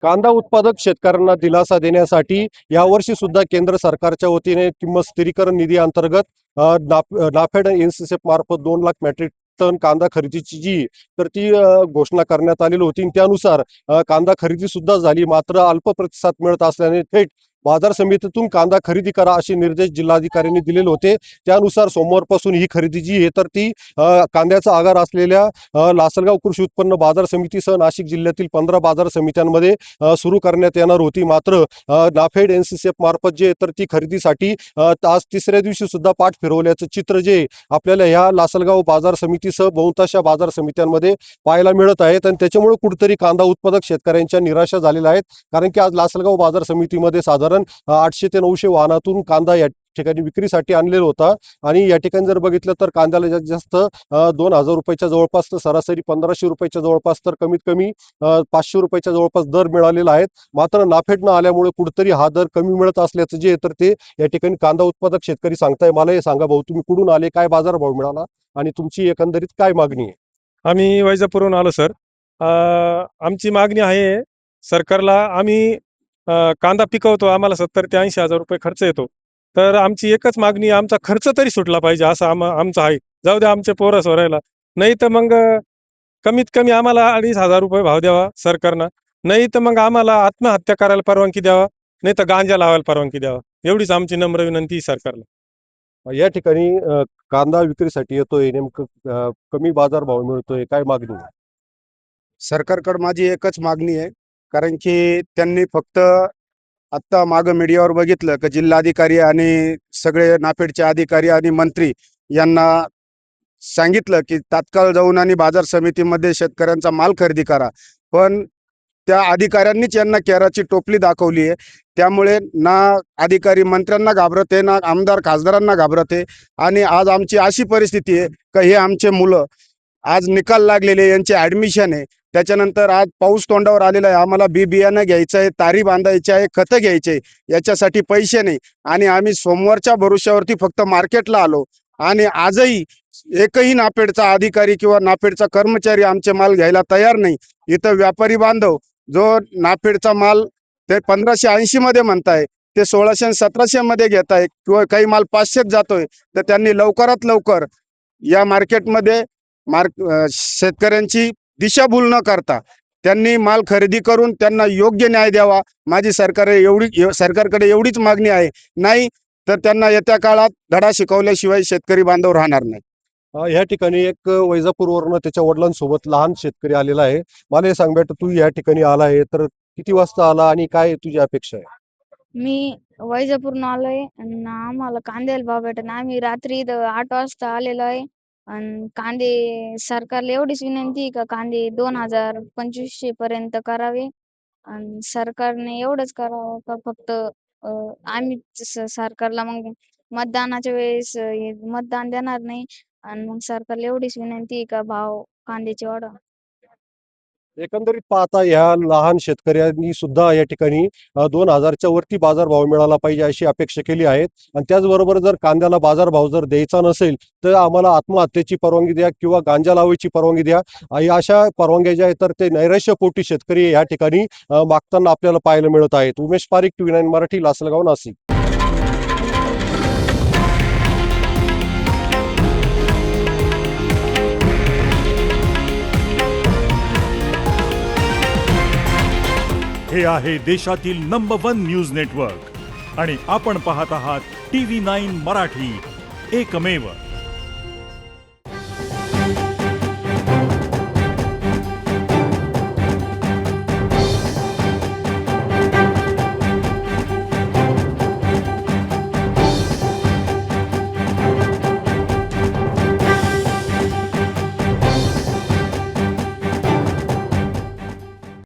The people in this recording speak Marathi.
कांदा उत्पादक शेतकऱ्यांना दिलासा देण्यासाठी यावर्षी सुद्धा केंद्र सरकारच्या वतीने किंमत स्थिरीकरण निधी अंतर्गत नाफेड एनसीसीएफ मार्फत 2 लाख मेट्रिक टन कांदा खरेदीची जी तर ती घोषणा करण्यात आलेली होती. त्यानुसार कांदा खरेदी सुद्धा झाली. मात्र अल्प प्रतिसाद मिळत असल्याने थेट बाजार समितीतून कांदा खरेदी करा असे निर्देश जिल्हाधिकाऱ्यांनी दिलेले होते. त्यानुसार सोमवारपासून ही खरेदी जी आहे तर ती कांद्याचा आगार असलेल्या लासलगाव कृषी उत्पन्न बाजार समितीसह नाशिक जिल्ह्यातील 15 बाजार समित्यांमध्ये सुरू करण्यात येणार होती. मात्र नाफेड एनसीसीएफ मार्फत जे तर ती खरेदीसाठी आज तिसऱ्या दिवशी सुद्धा पाठ फिरवल्याचं चित्र जे आपल्याला ह्या लासलगाव बाजार समितीसह बहुतांश बाजार समित्यांमध्ये पाहायला मिळत आहेत. आणि त्याच्यामुळे कुठेतरी कांदा उत्पादक शेतकऱ्यांच्या निराशा झालेल्या आहेत. कारण की आज लासलगाव बाजार समितीमध्ये साधारण 800 ते 900 वाहनातून कांदा या ठिकाणी विक्रीसाठी आणलेला होता. आणि या ठिकाणी जर बघितलं तर कांद्याला जास्त 2000 रुपयाच्या जवळपास तर सरासरी 1500 रुपयाच्या जवळपास तर कमीत कमी 500 रुपयाच्या जवळपास दर मिळालेला आहे. मात्र नाफेड न आल्यामुळे कुठेतरी हा दर कमी मिळत असल्याचं जे तर ते या ठिकाणी कांदा उत्पादक शेतकरी सांगताय. मला हे सांगा भाऊ, तुम्ही कुठून आले, काय बाजारभाव मिळाला आणि तुमची एकंदरीत काय मागणी आहे? आम्ही वैजापूरहून आलो सर. आमची मागणी आहे सरकारला. आम्ही कांदा पिकवतो, आम्हाला 70 ते 80 हजार रुपये खर्च येतो. तर आमची एकच मागणी आहे, आमचा खर्च तरी सुटला पाहिजे असं आमचं आहे. जाऊ द्या आमचे पोरं सोरायला, नाही तर मग कमीत कमी आम्हाला 2,500 रुपये भाव द्यावा सरकारनं. नाही तर मग आम्हाला आत्महत्या करायला परवानगी द्यावा, नाही तर गांजा लावायला परवानगी द्यावा. एवढीच आमची नम्र विनंती आहे सरकारला. या ठिकाणी कांदा विक्रीसाठी येतोय, नेमकं कमी बाजारभाव मिळतोय, काय मागणी आहे? सरकारकडे माझी एकच मागणी आहे. कारण की त्यांनी फक्त आत्ता मागं मीडियावर बघितलं की जिल्हाधिकारी आणि सगळे नाफेडचे अधिकारी आणि मंत्री यांना सांगितलं की तात्काळ जाऊन आणि बाजार समितीमध्ये शेतकऱ्यांचा माल खरेदी करा. पण त्या अधिकाऱ्यांनीच यांना केराची टोपली दाखवली आहे. त्यामुळे ना अधिकारी मंत्र्यांना घाबरत आहे, ना आमदार खासदारांना घाबरत आहे. आणि आज आमची अशी परिस्थिती आहे की हे आमचे मुलं आज निकाल लागलेले, यांचे ॲडमिशन आहे. त्याच्यानंतर आज पाऊस तोंडावर आलेला आहे. आम्हाला बियाणं घ्यायचं आहे, तारी बांधायची आहे, खतं घ्यायचे, याच्यासाठी पैसे नाही. आणि आम्ही सोमवारच्या भरोश्यावरती फक्त मार्केटला आलो. आणि आजही एकही नाफेडचा अधिकारी किंवा नाफेडचा कर्मचारी आमचे माल घ्यायला तयार नाही. इथं व्यापारी बांधव जो नाफेडचा माल ते 1580 मध्ये म्हणताय, ते 1600 आणि 1700 मध्ये घेत आहे, किंवा काही माल 500 जातोय. तर त्यांनी लवकरात लवकर या मार्केटमध्ये शेतकऱ्यांची दिशाभूल न करता त्यांनी माल खरेदी करून त्यांना योग्य न्याय द्यावा. माझी सरकारकडे एवढीच मागणी आहे. नाही तर त्यांना येत्या काळात धडा शिकवल्याशिवाय शेतकरी बांधव राहणार नाही. या ठिकाणी एक वैजापूरवरनं त्याच्या वडिलांसोबत लहान शेतकरी आलेला आहे. मला हे सांग बेटा, तू या ठिकाणी आला आहे तर किती वाजता आला आणि काय तुझी अपेक्षा आहे? मी वैजापूरहून आलोय आणि आम्हाला कांद्याला भाव भेटत नाही. आम्ही रात्री इथं 8 वाजता आलेलो आहे. आणि कांदे सरकारला एवढीच विनंती आहे का कांदे 2000-2500 पर्यंत करावे. आणि सरकारने एवढंच करावं का फक्त आम्ही सरकारला मग मतदानाच्या वेळेस मतदान देणार नाही. आणि मग सरकारला एवढीच विनंती आहे का भाव कांद्याचे वाढवा. एकंदरीत पाहता या लहान शेतकऱ्यांनी सुद्धा या ठिकाणी 2000च्या वरती बाजारभाव मिळाला पाहिजे अशी अपेक्षा केली आहे. आणि त्याचबरोबर जर कांद्याला बाजारभाव जर द्यायचा नसेल तर आम्हाला आत्महत्येची परवानगी द्या किंवा गांजा लावायची परवानगी द्या. अशा परवानग्या ज्या आहेत तर ते नैराश्यपोटी शेतकरी या ठिकाणी मागताना आपल्याला पाहायला मिळत आहेत. उमेश पारिक, TV9 मराठी, लासलगाव, नाशिक. हे आहे देशातील नंबर 1 न्यूज नेटवर्क आणि आपण पाहत आहात TV9 मराठी, एकमेव.